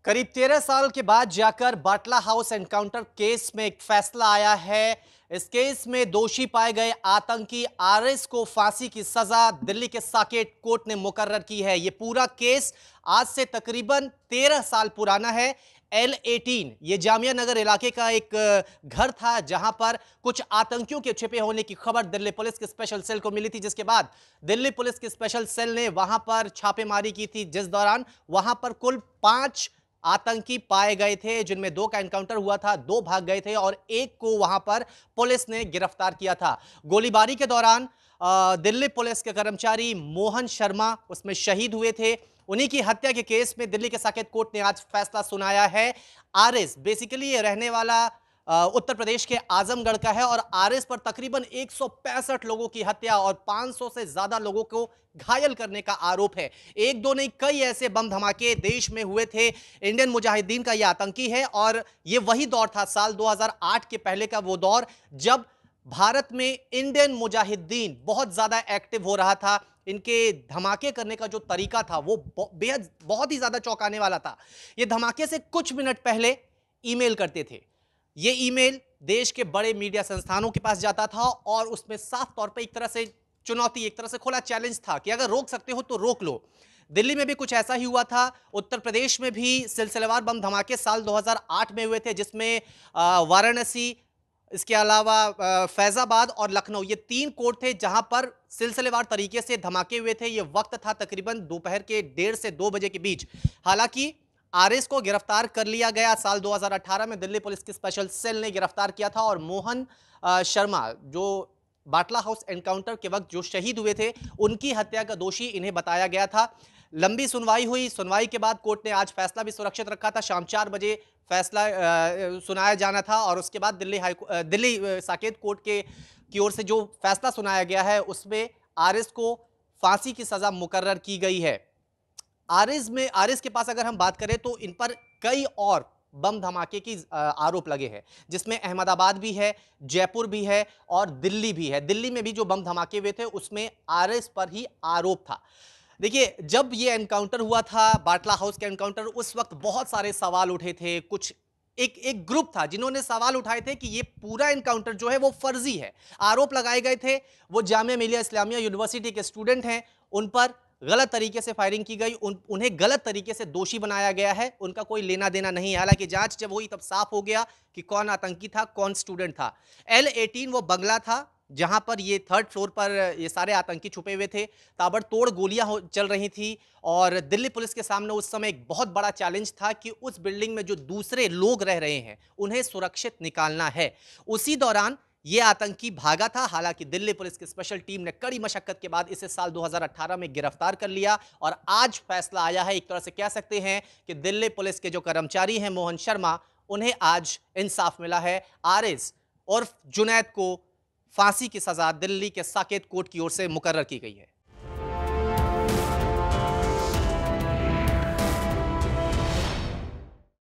करीब 13 साल के बाद जाकर बाटला हाउस एनकाउंटर केस में एक फैसला आया है। इस केस में दोषी पाए गए आतंकी आरएस को फांसी की सजा दिल्ली के साकेत कोर्ट ने मुकर्रर की है। यह पूरा केस आज से तकरीबन 13 साल पुराना है। L18 ये जामिया नगर इलाके का एक घर था जहां पर कुछ आतंकियों के छिपे होने की खबर दिल्ली पुलिस के स्पेशल सेल को मिली थी, जिसके बाद दिल्ली पुलिस के स्पेशल सेल ने वहां पर छापेमारी की थी, जिस दौरान वहां पर कुल 5 आतंकी पाए गए थे, जिनमें 2 का एनकाउंटर हुआ था, 2 भाग गए थे और 1 को वहां पर पुलिस ने गिरफ्तार किया था। गोलीबारी के दौरान दिल्ली पुलिस के कर्मचारी मोहन शर्मा उसमें शहीद हुए थे। उन्हीं की हत्या के केस में दिल्ली के साकेत कोर्ट ने आज फैसला सुनाया है। आरएस बेसिकली ये रहने वाला उत्तर प्रदेश के आजमगढ़ का है और आरएस पर तकरीबन 165 लोगों की हत्या और 500 से ज्यादा लोगों को घायल करने का आरोप है। एक दो नहीं, कई ऐसे बम धमाके देश में हुए थे। इंडियन मुजाहिदीन का यह आतंकी है और यह वही दौर था, साल 2008 के पहले का वो दौर, जब भारत में इंडियन मुजाहिदीन बहुत ज्यादा एक्टिव हो रहा था। इनके धमाके करने का जो तरीका था वो बेहद बहुत ही ज्यादा चौंकाने वाला था। ये धमाके से कुछ मिनट पहले ईमेल करते थे। ये ईमेल देश के बड़े मीडिया संस्थानों के पास जाता था और उसमें साफ तौर पे एक तरह से चुनौती, एक तरह से खुला चैलेंज था कि अगर रोक सकते हो तो रोक लो। दिल्ली में भी कुछ ऐसा ही हुआ था। उत्तर प्रदेश में भी सिलसिलेवार बम धमाके साल 2008 में हुए थे, जिसमें वाराणसी, इसके अलावा फैजाबाद और लखनऊ, ये 3 कोर्ट थे जहां पर सिलसिलेवार तरीके से धमाके हुए थे। ये वक्त था तकरीबन दोपहर के 1:30 से 2 बजे के बीच। हालांकि आरएस को गिरफ्तार कर लिया गया। साल 2018 में दिल्ली पुलिस की स्पेशल सेल ने गिरफ्तार किया था और मोहन शर्मा, जो बाटला हाउस एनकाउंटर के वक्त जो शहीद हुए थे, उनकी हत्या का दोषी इन्हें बताया गया था। लंबी सुनवाई हुई। सुनवाई के बाद कोर्ट ने आज फैसला भी सुरक्षित रखा था। शाम 4 बजे फैसला सुनाया जाना था और उसके बाद दिल्ली साकेत कोर्ट के की ओर से जो फैसला सुनाया गया है उसमें आरएस को फांसी की सजा मुकर्रर की गई है। आरएस के पास अगर हम बात करें तो इन पर कई और बम धमाके की आरोप लगे हैं, जिसमें अहमदाबाद भी है, जयपुर भी है और दिल्ली भी है। दिल्ली में भी जो बम धमाके हुए थे उसमें आरएस पर ही आरोप था। देखिए, जब ये एनकाउंटर हुआ था, बाटला हाउस का एनकाउंटर, उस वक्त बहुत सारे सवाल उठे थे। कुछ एक ग्रुप था जिन्होंने सवाल उठाए थे कि ये पूरा एनकाउंटर जो है वो फर्जी है। आरोप लगाए गए थे वो जामिया मिलिया इस्लामिया यूनिवर्सिटी के स्टूडेंट हैं, उन पर गलत तरीके से फायरिंग की गई, उन्हें गलत तरीके से दोषी बनाया गया है। उनका कोई लेना देना नहीं है। हालांकि जांच जब हुई तब साफ हो गया कि कौन आतंकी था, कौन स्टूडेंट था। L18 वो बंगला था जहां पर ये 3rd फ्लोर पर ये सारे आतंकी छुपे हुए थे। ताबड़तोड़ गोलियां चल रही थी और दिल्ली पुलिस के सामने उस समय एक बहुत बड़ा चैलेंज था कि उस बिल्डिंग में जो दूसरे लोग रह रहे हैं उन्हें सुरक्षित निकालना है। उसी दौरान ये आतंकी भागा था। हालांकि दिल्ली पुलिस की स्पेशल टीम ने कड़ी मशक्कत के बाद इसे साल 2018 में गिरफ्तार कर लिया और आज फैसला आया है। एक तरह से कह सकते हैं कि दिल्ली पुलिस के जो कर्मचारी हैं मोहन शर्मा, उन्हें आज इंसाफ मिला है। आरएस और जुनैद को फांसी की सजा दिल्ली के साकेत कोर्ट की ओर से मुकर्रर की गई है।